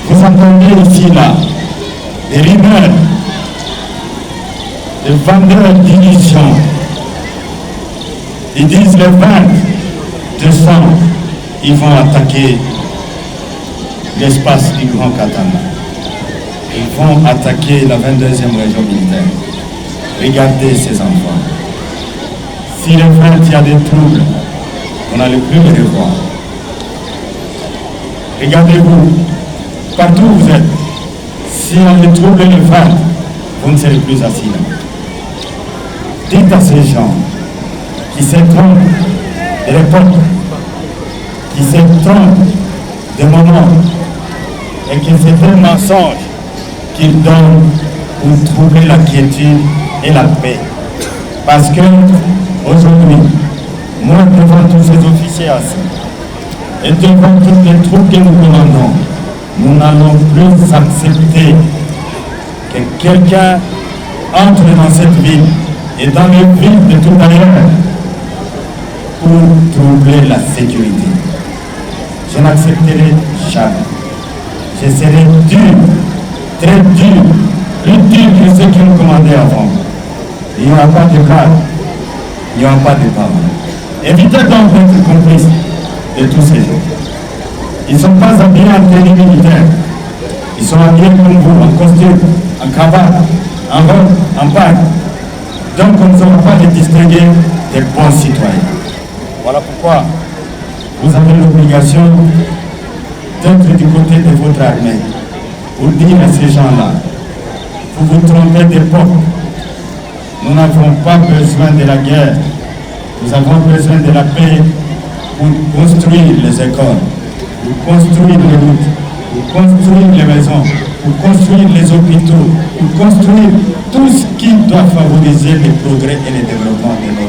Vous entendez ici, là, des rumeurs, des vendeurs d'munitions. Ils disent le 20 décembre, ils vont attaquer l'espace du Grand Katanga. Ils vont attaquer la 22e région militaire. Regardez ces enfants. Si le 20 il y a des troubles, on n'allait plus les revoir. Regardez-vous, partout où vous êtes, si on les trouble le 20, vous ne serez plus assis là. Dites à ces gens qui se trompent de l'époque, qui se trompent de moment, et qui c'est un mensonge qu'ils donnent pour trouver la quiétude et la paix. Parce que aujourd'hui, moi devant tous ces officiers assis, et devant toutes les troupes que nous commandons, nous n'allons plus accepter que quelqu'un entre dans cette ville et dans les villes de tout ailleurs pour troubler la sécurité. Je n'accepterai jamais. Je serai dur, très dur, plus dur que ceux qui nous commandaient avant. Il n'y aura pas de cas, il n'y aura pas de cas. Évitez donc d'être complice de tous ces gens. Ils ne sont pas habillés en tenue militaire. Ils sont habillés comme vous, en costume, en cravate, en robe, en paille. Donc on ne saura pas les distinguer des bons citoyens. Voilà pourquoi vous avez l'obligation d'être du côté de votre armée pour dire à ces gens-là, vous vous trompez d'époque. Nous n'avons pas besoin de la guerre. Nous avons besoin de la paix pour construire les écoles, pour construire les routes, pour construire les maisons, pour construire les hôpitaux, pour construire tout ce qui doit favoriser le progrès et le développement de notre